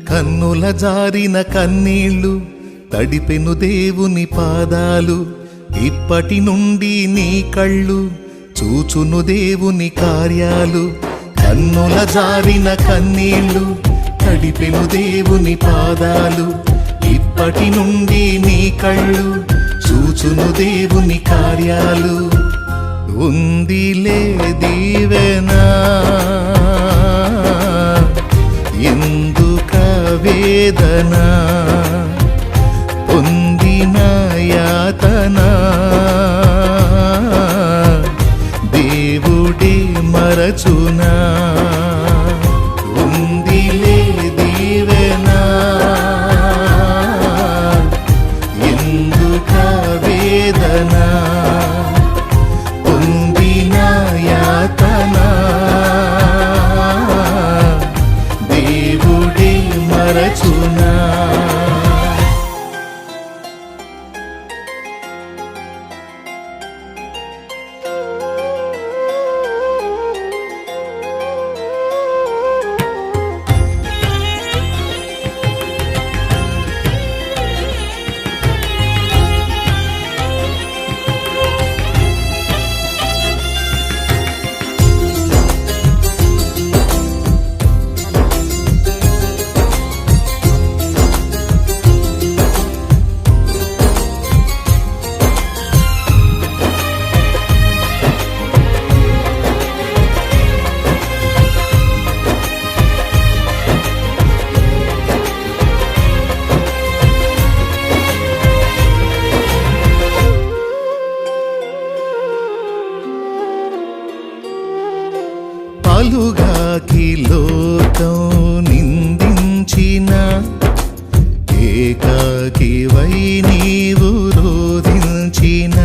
కన్నుల జారిన కన్నీళ్లు తడిపెను దేవుని పాదాలు, ఇప్పటి నుండి నీ కళ్ళు చూచును దేవుని కార్యాలు. కన్నుల జారిన కన్నీళ్లు తడిపెను దేవుని పాదాలు, ఇప్పటి నుండి నీ కళ్ళు చూచును దేవుని కార్యాలు. ఉందిలే దీవెనా ఎందుక వేదన, పొందిన యాతన దేవుడే మరచునా. ఉందిలే దీవెనా ఎందుక వేదన, పొందిన యాతన దేవుడే మరచునా. పాలుగాకి లోకం నిందించిన, ఏకాకి వై నీవు రోధించిన.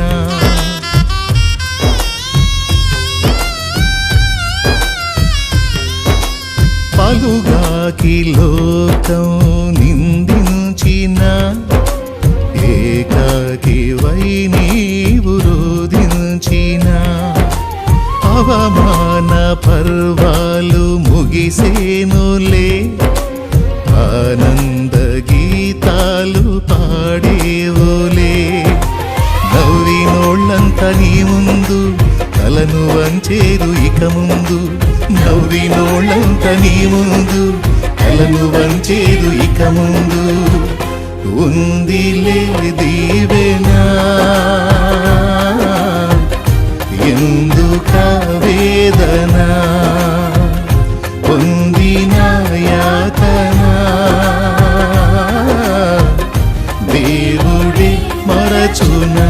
పాలుగాకి లోకం నిందించిన, ఏకాకి వై నీవు రోధించిన. అవమాన పర్వాలు ముగిసేనులే, ఆనంద గీతాలు పాడేవులే. నవ్వినోళ్ళంతా నీ ముందు తలను వంచేరు ఇక ముందు, నవ్వినోళ్ళంతా నీ ముందు తలను వంచేరు ఇక ముందు. ఉందిలే దీవెనా ఎందుక వేదన, పొందిన యాతన దేవుడే మరచునా.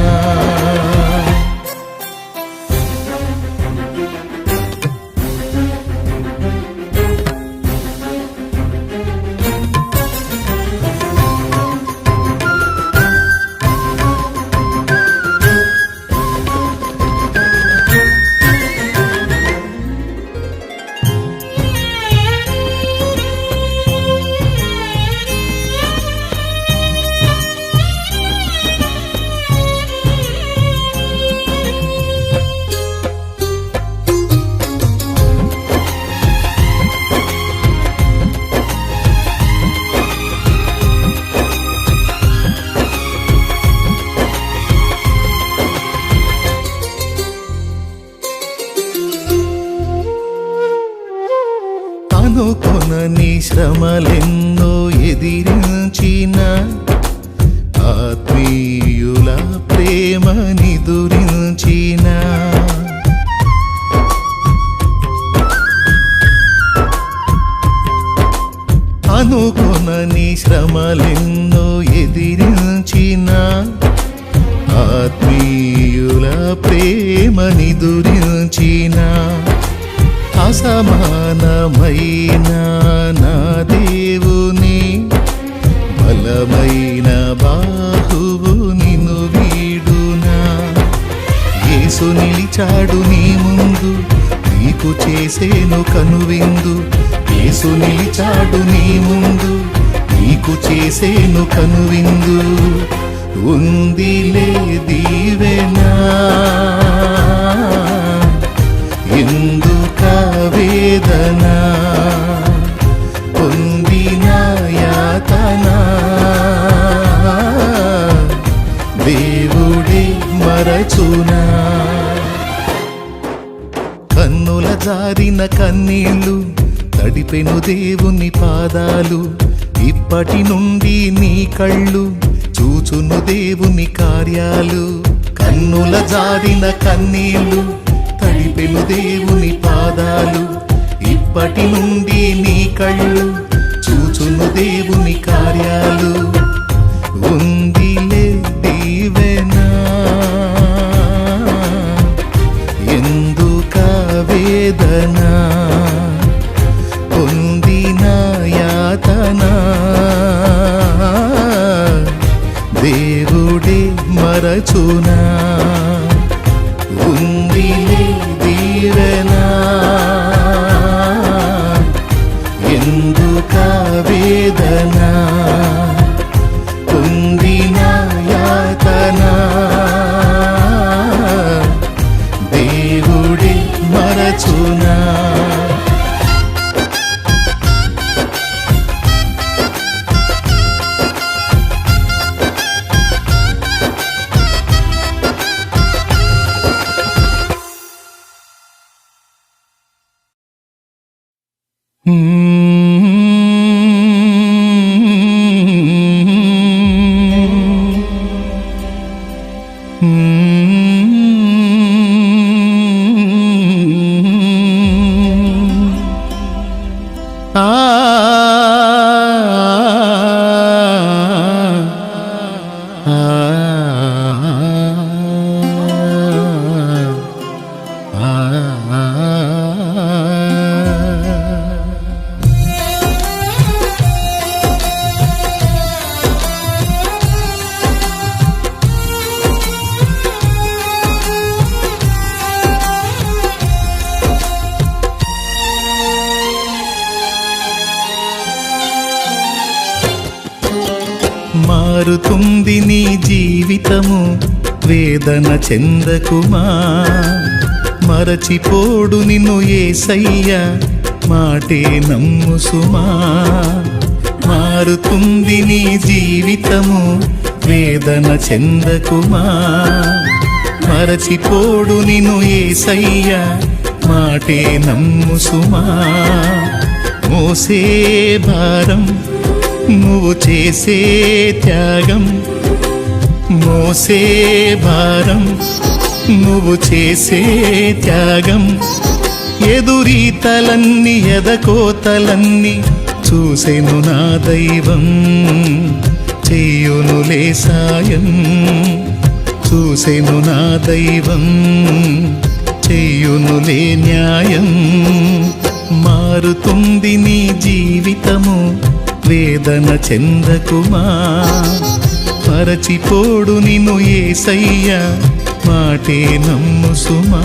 శ్రమలెన్నో ఎదిరించిన ఆత్మీయుల ప్రేమనిదురించిన అనుకొనని శ్రమలెన్నో ఎదిరించిన ఆత్మీయుల ప్రేమనిదురించిన అసమానమైన నా దేవుని బలమైన బాహువు నిన్ను వీడునా. యేసు నిలిచాడు నీ ముందు, నీకు చేసేను కనువిందు. యేసు నిలిచాడు నీ ముందు, నీకు చేసేను కనువిందు. ఉందిలే దీవెనా, ఎందుక వేదన, పొందిన యాతన దేవుడే మరచునా. కన్నుల జారిన కన్నీళ్ళు తడిపెను దేవుని పాదాలు. ఇప్పటి నుండి నీ కళ్ళు చూచును దేవుని కార్యాలు. కన్నుల జారిన కన్నీళ్ళు తడిపెను దేవుని పాదాలు. ఇప్పటి నుండి నీ కళ్ళు చూచును దేవుని కార్యాలు. ఉందిలే దీవెనా, ఎందుక వేదన, పొందిన యాతన దేవుడే మరచునా. ఉందిలే దీవెనా, ఎందుక వేదన, పొందిన యాతన దేవుడే మరచునా. మారుతుంది నీ జీవితము, వేదన చెందకుమా. మరచిపోడు నిన్ను యేసయ్య, మాటే నమ్ము సుమా. మారుతుంది నీ జీవితము, వేదన చెందకుమా. మరచిపోడు నిన్ను యేసయ్య, మాటే నమ్ము సుమా. మోసే భారం నువ్వు చేసే త్యాగం, మోసే భారం నువ్వు చేసే త్యాగం. ఎదురీతలన్నీ ఎదకోతలన్నీ చూసెను నా దైవం, చెయ్యునులే సాయం. చూసెను నా దైవం, చెయ్యునులే న్యాయం. మారుతుంది నీ జీవితము, వేదన చెందకుమా. మరచిపోడు నిన్ను యేసయ్య, మాటే నమ్ము సుమా.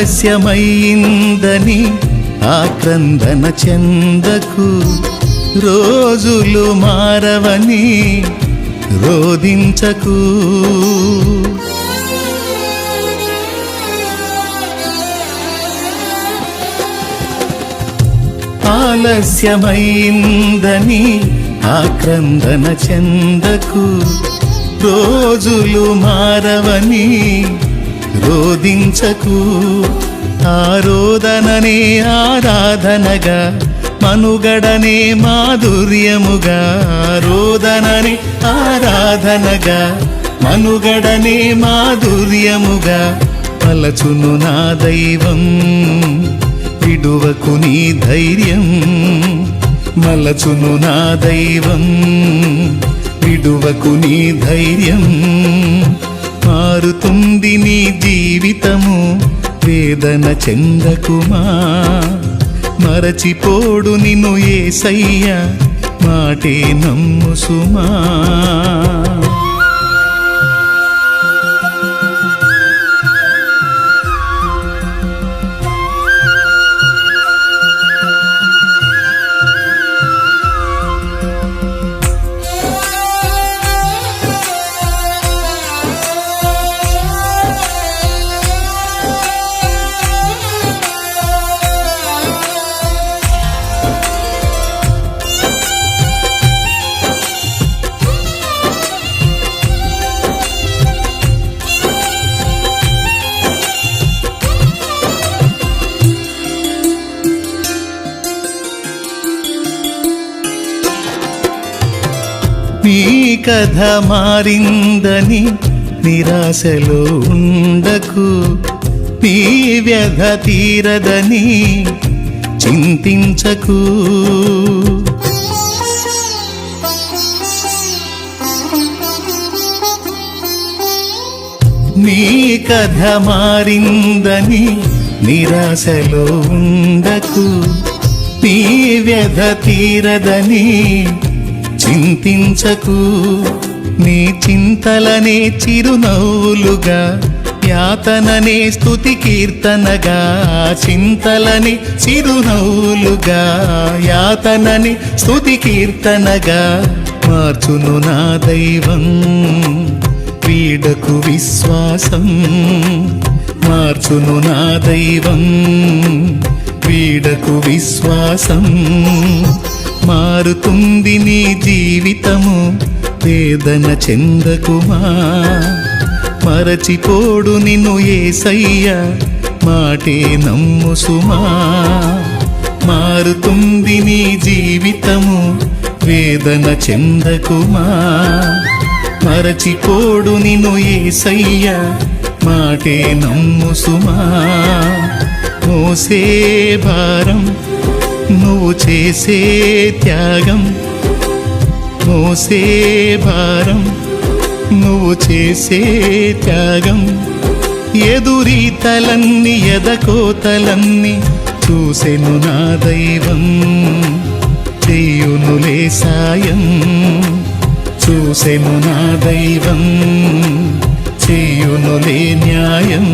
ఆలస్యమైందని ఆక్రందన చెందకు, రోజులు మారవని రోదించకు. ఆలస్యమైందని ఆక్రందన చెందకు, రోజులు మారవని రోదించకు. ఆరోదననే ఆరాధనగా, మనుగడనే మాధుర్యముగా. ఆరోదననే ఆరాధనగా, మనుగడనే మాధుర్యముగా పలచును నా దైవం. విడువకు నీ ధైర్యం, మలచును నా దైవం. విడువకు నీ ధైర్యం, మారుతుంది నీ జీవితము, వేదన చెందకుమా. మరచిపోడు నిన్ను యేసయ్య, మాటే నమ్ము సుమా. నీ కథ మారిందని నిరాశలో ఉండకు, నీ వ్యధ తీరదని చింతించకు. నీ కథ మారిందని నిరాశలో ఉండకు, నీ వ్యధ తీరదని చింతించకు. నీ చింతలనే చిరునవ్వులుగా, యాతననే స్తుతి కీర్తనగా. చింతలని చిరునవ్వులుగా, యాతనని స్తుతి కీర్తనగా మార్చును నా దైవం. వీడకు విశ్వాసం, మార్చును నా దైవం. వీడకు విశ్వాసం, మారుతుంది నీ జీవితము, వేదన చెందకుమా. మరచిపోడు నిన్ను యేసయ్య, మాటే నమ్ము సుమా. మారుతుంది నీ జీవితము, వేదన చెందకుమా. మరచిపోడు నిన్ను యేసయ్య, మాటే నమ్ము సుమా. మోసే భారం నువ్వు చేసే త్యాగం, మోసే భారం నువ్వు చేసే త్యాగం. ఎదురీతలన్నీ ఎదకోతలన్నీ చూసెను నా దైవం. చెయ్యునులే సాయం, చూసెను నా దైవం. చెయ్యునులే న్యాయం.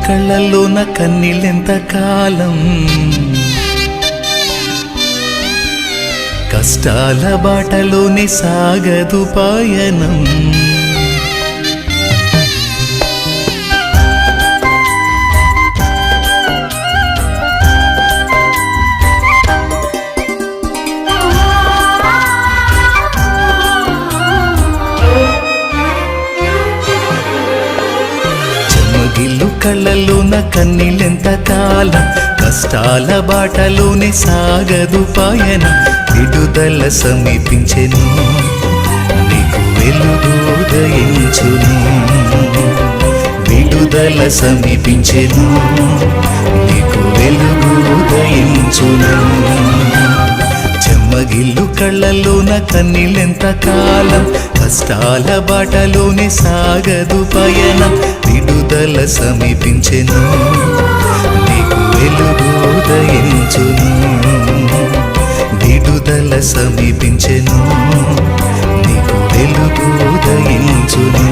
కళ్ళల్లోన కన్నీళ్ళెంత కాలం, కష్టాల బాటలోనే సాగదు పయనం. చెమ్మగిల్లు కళ్ళల్లోన కన్నీళ్ళెంత కాలం, కష్టాల బాటలోనే సాగదు పయనం. విడుదల సమీపించెను, నీకు వెలుగు ఉదయించును. విడుదల సమీపించెను, నీకు వెలుగు ఉదయించును. చెమ్మగిల్లు కళ్ళల్లోన కన్నీళ్ళెంత కాలం, కష్టాల బాటలోనే సాగదు పయనం. విడుదల సమీపించెను, నీకు వెలుగు ఉదయించును. విడుదల సమీపించెను, నీకు వెలుగు ఉదయించును.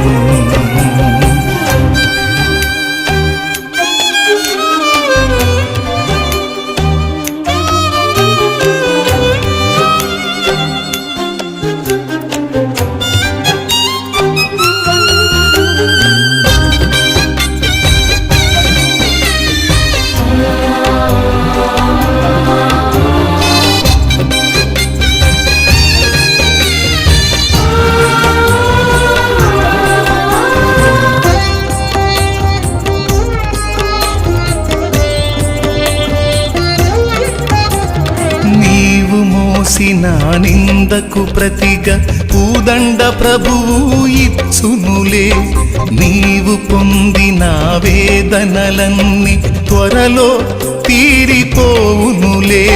మోసిన నిందకు ప్రతిగా పూదండ ప్రభువు ఇచ్చునులే. నీవు పొందిన వేదనలన్నీ త్వరలో తీరిపోవునులే.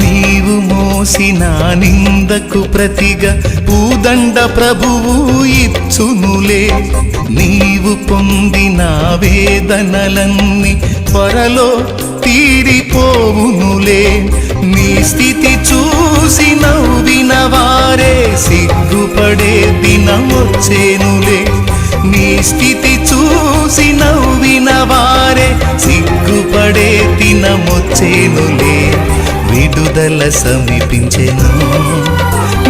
నీవు మోసిన నిందకు ప్రతిగా పూదండ ప్రభువు ఇచ్చునులే. నీవు పొందిన వేదనలన్నీ త్వరలో తీరిపోవునులే. నీ స్థితి చూసి నవ్విన వారే సిగ్గుపడే దినమొచ్చేనులే. నీ స్థితి చూసి నవ్విన వారే సిగ్గుపడే దినమొచ్చేనులే. విడుదల సమీపించెను,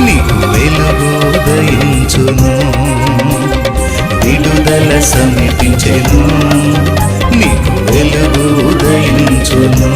నీకు వెలుగు ఉదయించును. విడుదల సమీపించెను, నీకు వెలుగు ఉదయించును.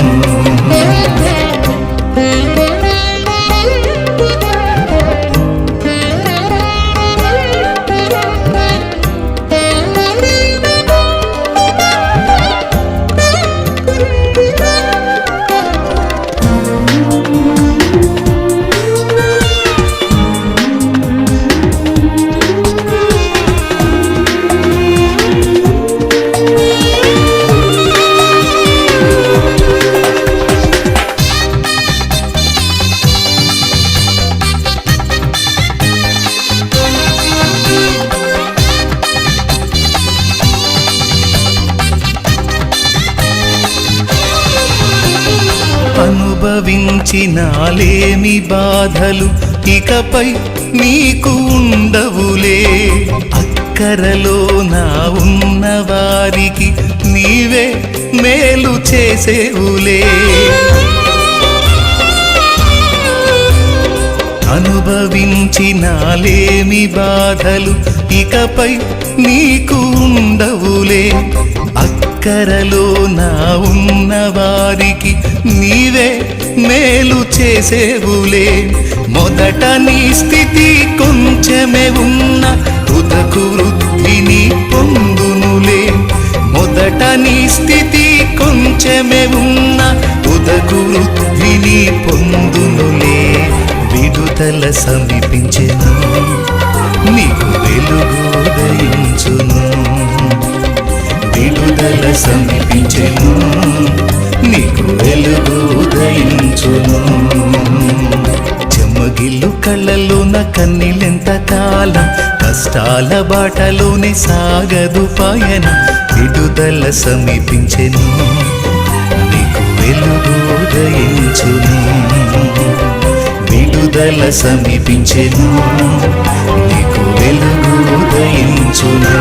అనుభవించినాలేమి బాధలు ఇకపై నీకు ఉండవులే. అక్కరలో నా ఉన్న వారికి నీవే మేలు చేసేవులే. అనుభవించినాలేమి బాధలు ఇకపై నీకు ఉండవులే. అక్కరలో నా ఉన్న వారికి నీవే మేలు చేసేవులే. మొదట నీ స్థితి కొంచెమే ఉన్న తుదకు వృద్ధిని పొందునులే. మొదట నీ స్థితి కొంచెమే ఉన్న తుదకు వృద్ధిని పొందునులే. విడుదల సమీపించెను, నీకు వెలుగు ఉదయించును. విడుదల సమీపించెను, నీకు వెలుగు ఉదయించును. చెమ్మగిల్లు కళ్ళల్లోన కన్నీళ్ళెంత కాలం, కష్టాల బాటలోనే సాగదు పయనం. విడుదల సమీపించెను, నీకు వెలుగు ఉదయించును. విడుదల సమీపించెను, నీకు వెలుగు ఉదయించును.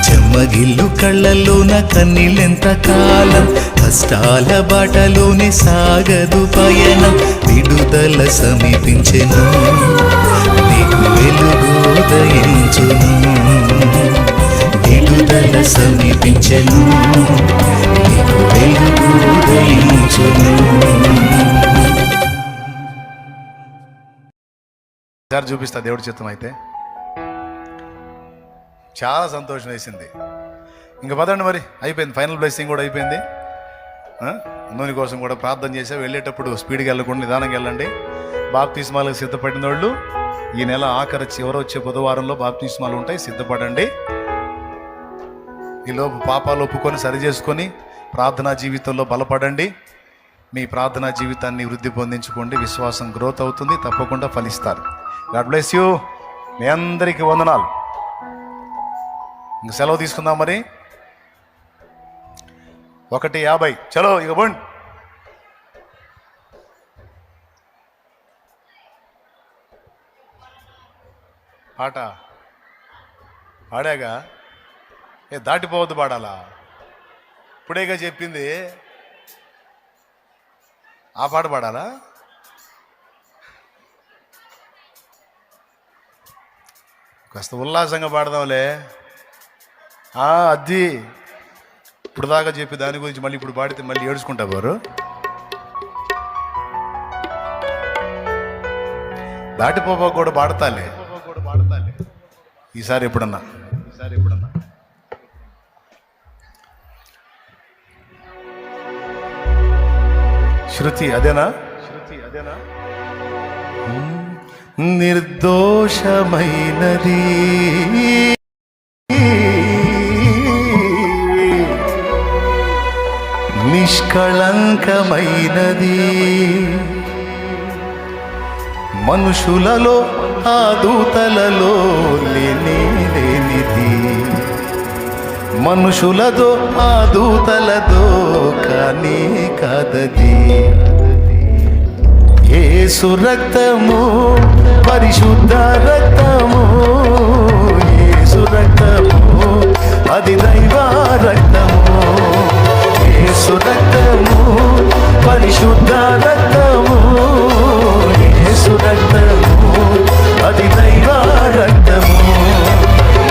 చెమ్మగిల్లు కళ్ళలోన కన్నీళ్ళెంత కాలం, కష్టాల బాటలోనే సాగదు పయనం. విడుదల సమీపించెను, నీకు వెలుగు ఉదయించును. విడుదల సమీపించెను, నీకు వెలుగు ఉదయించును. చూపిస్తా దేవుడి చిత్తం అయితే. చాలా సంతోషం వేసింది. ఇంకా పదండి మరి, అయిపోయింది. ఫైనల్ బ్లెస్సింగ్ కూడా అయిపోయింది. నూనె కోసం కూడా ప్రార్థన చేసా. వెళ్ళేటప్పుడు స్పీడ్గా వెళ్ళకుండా నిదానంగా వెళ్ళండి. బాప్తిస్మాలకు సిద్ధపడిన వాళ్ళు ఈ నెల ఆఖరి చివరొచ్చే బుధవారంలో బాప్తిస్మాలు ఉంటాయి, సిద్ధపడండి. ఈలోపు పాపాలు ఒప్పుకొని సరి చేసుకొని ప్రార్థనా జీవితంలో బలపడండి. మీ ప్రార్థనా జీవితాన్ని వృద్ధి పొందించుకోండి. విశ్వాసం గ్రోత్ అవుతుంది, తప్పకుండా ఫలిస్తారు. God bless you. మీ అందరికీ వందనాలు. ఇంక సెలవు తీసుకుందాం మరి. 1:50 చలో ఇక బండి. పాట పాడాగా దాటిపోవద్దు పాడాలా? ఇప్పుడేగా చెప్పింది. ఆ పాట పాడాలా? కాస్త ఉల్లాసంగా పాడదాంలే. అది ఇప్పుడు దాకా చెప్పి దాని గురించి మళ్ళీ ఇప్పుడు పాడితే మళ్ళీ ఏడ్చుకుంటా వారు. దాటిపోబా కూడా పాడతాలే ఈసారి ఎప్పుడన్నా. శృతి అదేనా? నిర్దోషమైనది నిష్కళంకమైనది, మనుషులలో ఆ దూతలలో లేనిది, మనుషులతో ఆ దూతలతో కానీ కాదది. యేసు రక్తము పరిశుద్ధ రక్తము, యేసు రక్తము అది దైవ రక్తము. యేసు రక్తము పరిశుద్ధ రక్తము, యేసు రక్తము అది దైవ రక్తము.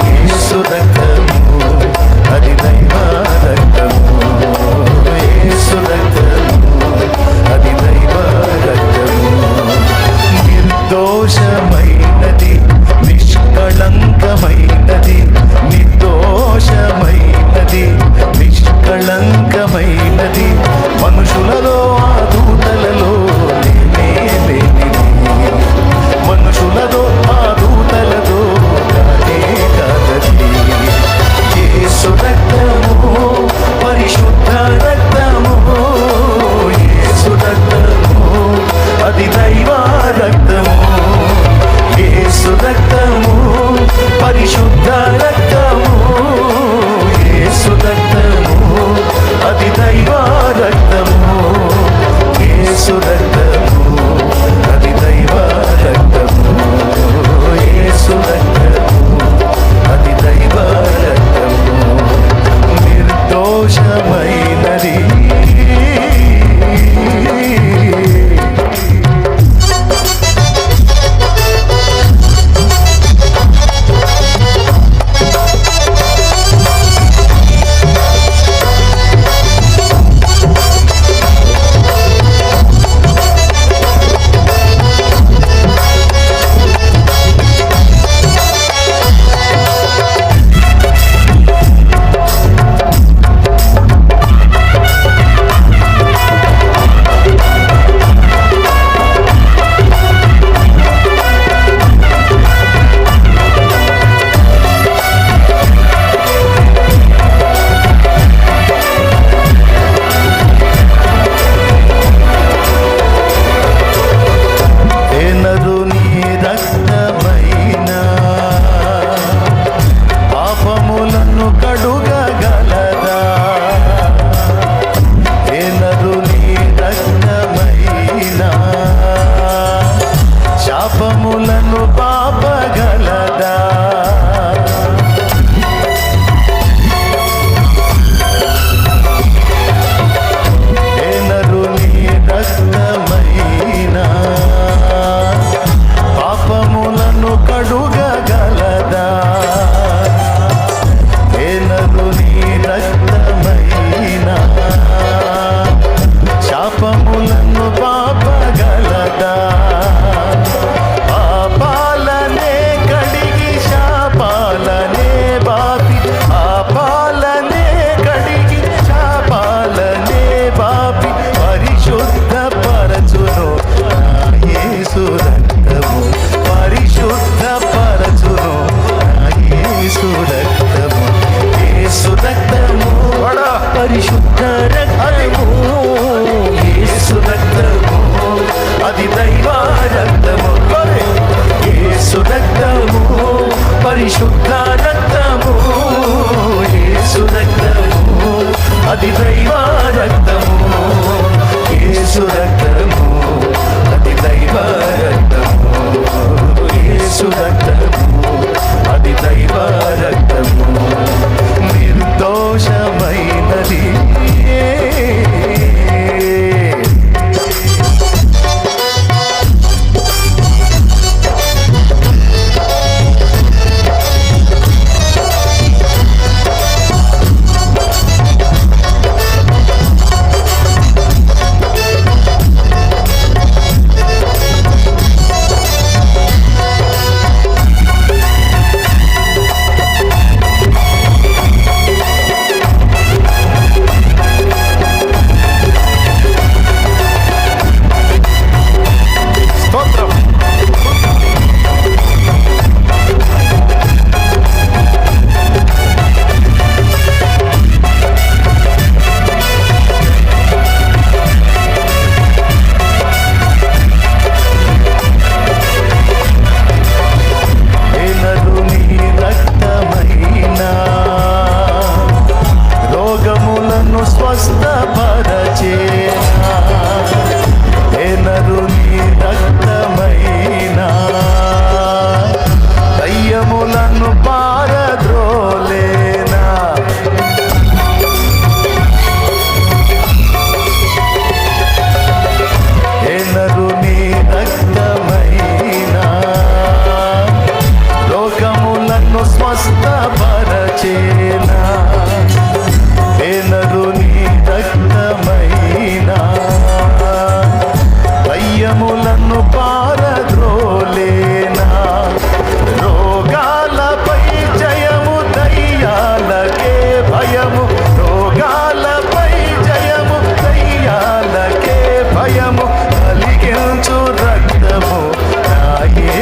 యేసు రక్తము అది దైవ రక్తము, యేసు రక్తము అది దైవ రక్తము. నిర్దోషమైనది నిష్కళంకమైనది, నిర్దోషమైనది నిష్కళంకమైనది, మనుషులలో ఆ దూతలలో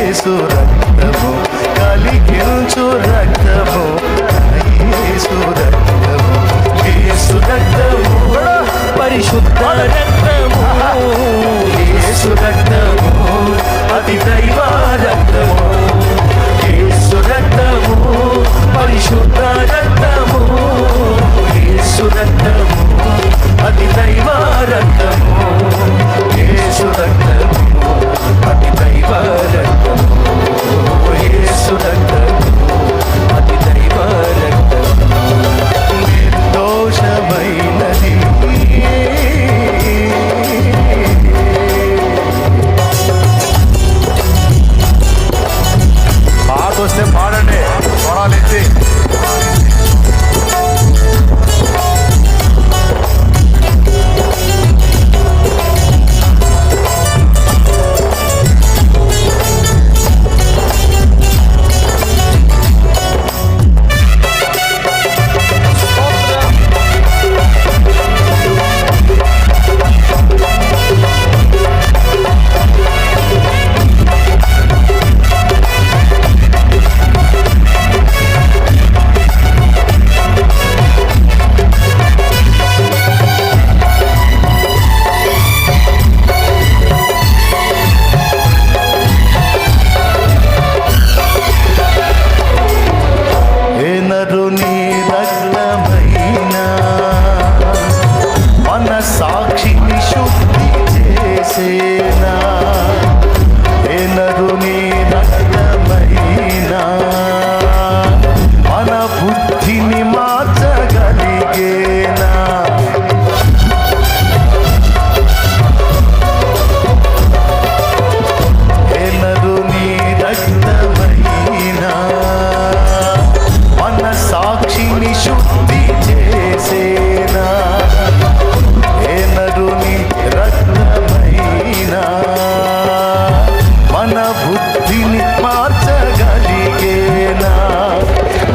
యేసు రక్తము కలిగించు రక్తము యేసు రక్తము యేసు రక్తము పరిశుద్ధ రక్తము యేసు రక్తము అతి దైవ రక్తము యేసు రక్తము పరిశుద్ధ రక్తము యేసు రక్తము అతి దైవ రక్తము యేసు రక్తము అతి దైవ రక్తము యేసు రక్తము అతి దైవ రక్తము నిర్దోషమైనది పాట వస్తే పాడండి, స్వరాలెత్తి. నరుని రక్తమైనా మన సాక్షిని శుద్ధి చేసేనా ఏ నరుని రక్తమైనా మన బుద్ధిని మార్చగలిగేనా ఏ నరుని రక్తమైనా మన సాక్షిని శుద్ధి చేసేనా ఏ నరుని రక్తమైనా మన బుద్ధిని మార్చగలిగేనా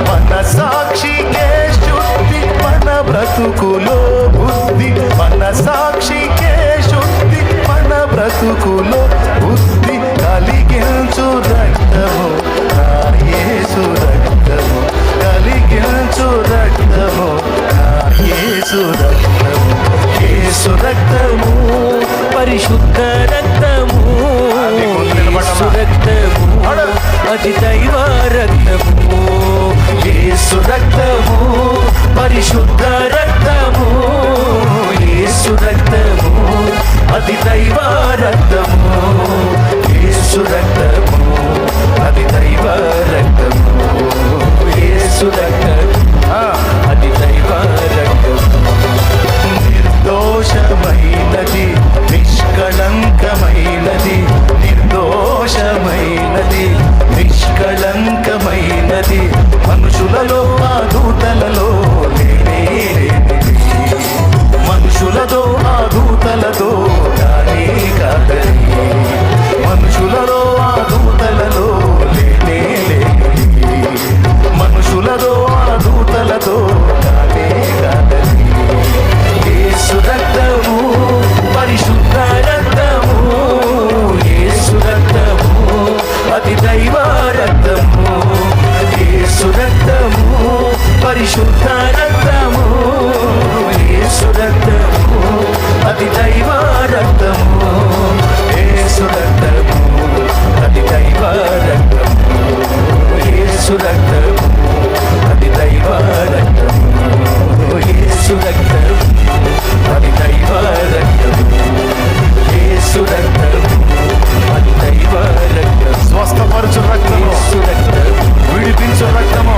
మన సాక్షికే శుద్ధి మన బ్రతుకులో బుద్ధి మన సాక్షికే శుద్ధి మన బ్రతుకులో బుద్ధి కలిగించు రక్తము నా యేసు రక్తము కలిగించు రక్తము నా యేసు రక్తము యేసు రక్తము పరిశుద్ధ రక్తము యేసు రక్తము అతి దైవ రక్తము యేసు రక్తము పరిశుద్ధ రక్తము యేసు రక్తము అతి దైవ రక్తము యేసు రక్తము అతి దైవ రక్తము యేసు రక్తము అతి దైవ రక్తము నిర్దోషమైనది నిష్కళంకమైనది నిర్దోషమైనది నిష్కళంకమైనది మనుషులలో ఆ దూతలలో లేనిది మనుషులతో ఆ దూతలతో కానీ కాదని మనుషులలో ఆ దూతలలో లేనిది మనుషులతో ఆ దూతలతో కానీ కాదని యేసు రక్తము పరిశుద్ధ రక్తము యేసు రక్తము అతి దైవ రక్తము యేసు రక్తము పరిశుద్ధ రక్తము యేసు రక్తము అతి దైవ రక్తము యేసు రక్తము అతి దైవ రక్తము యేసు రక్తము అతి దైవ రక్తము యేసు రక్తము అతి దైవ రక్తము యేసు రక్తము అతి దైవ రక్తము స్వస్థపరచు రక్తము, యేసు రక్తము విడిపించు రక్తము,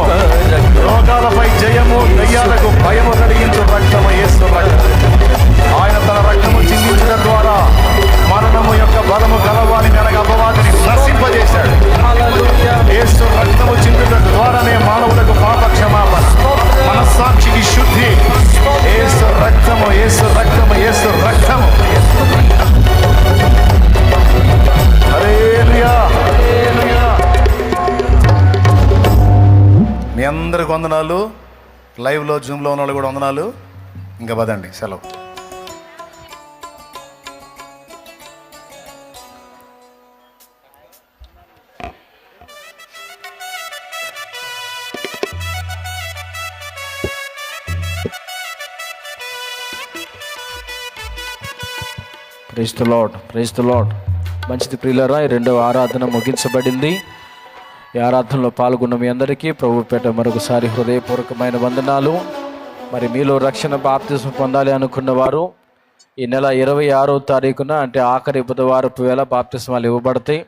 రోగాలపై జయము, దయ్యాలకు భయము కలిగించు రక్తము యేసు రక్తము. ఆయన తన రక్తము చిందించడం ద్వారా మరణము యొక్క బలము గలవాని అనగా అపవాదిని నశింపజేశాడు. యేసు రక్తము చిందించడం ద్వారానే మానవులకు పాప క్షమాపణ, మనస్సాక్షికి శుద్ధి. యేసు రక్తము యేసు రక్తము యేసు రక్తము. హల్లెలూయా హల్లెలూయా. మీ అందరికి వందనాలు. లైవ్లో జూమ్లో ఉన్న వాళ్ళు కూడా వందనాలు. ఇంకా పదండి, సెలవు. Praise the Lord. మంచిది ప్రియులారా, ఈ రెండవ ఆరాధన ముగించబడింది. ఈ ఆరాధనలో పాల్గొన్న మీ అందరికీ ప్రభుపేట మరొకసారి హృదయపూర్వకమైన వందనాలు. మరి మీలో రక్షణ బాప్తిస్మం పొందాలి అనుకున్న వారు ఈ నెల 26వ తారీఖున అంటే ఆఖరి బుధవారపు వేళ బాప్తిస్మాలు ఇవ్వబడతాయి.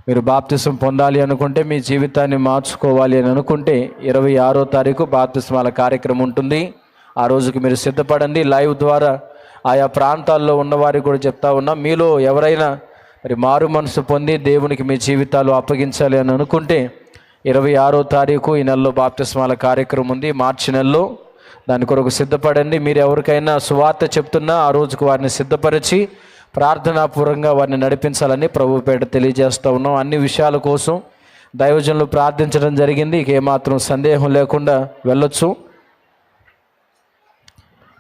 మీరు బాప్తిస్మం పొందాలి అనుకుంటే, మీ జీవితాన్ని మార్చుకోవాలి అని అనుకుంటే 26వ తారీఖు బాప్తిస్మాల కార్యక్రమం ఉంటుంది. ఆ రోజుకి మీరు సిద్ధపడండి. లైవ్ ద్వారా ఆయా ప్రాంతాల్లో ఉన్నవారికి కూడా చెప్తా ఉన్నాం, మీలో ఎవరైనా మరి మారు మనసు పొంది దేవునికి మీ జీవితాలు అప్పగించాలి అని అనుకుంటే 26వ తారీఖు ఈ నెలలో బాప్తిస్మాల కార్యక్రమం ఉంది, మార్చి నెలలో. దాని కొరకు సిద్ధపడండి. మీరు ఎవరికైనా సువార్త చెప్తున్నా ఆ రోజుకు వారిని సిద్ధపరిచి ప్రార్థనాపూర్వకంగా వారిని నడిపించాలని ప్రభుపేట తెలియజేస్తూ ఉన్నాం. అన్ని విషయాల కోసం దైవజనులు ప్రార్థించడం జరిగింది. ఇక ఏమాత్రం సందేహం లేకుండా వెళ్ళొచ్చు.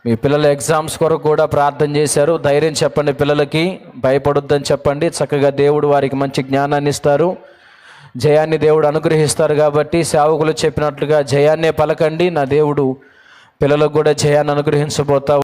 మీ పిల్లల ఎగ్జామ్స్ కొరకు కూడా ప్రార్థన చేశారు. ధైర్యం చెప్పండి, పిల్లలకి భయపడొద్దని చెప్పండి. చక్కగా దేవుడు వారికి మంచి జ్ఞానాన్ని ఇస్తారు, జయాన్ని దేవుడు అనుగ్రహిస్తారు. కాబట్టి సేవకులు చెప్పినట్లుగా జయాన్నే పలకండి. నా దేవుడు పిల్లలకు కూడా జయాన్ని అనుగ్రహించబోతా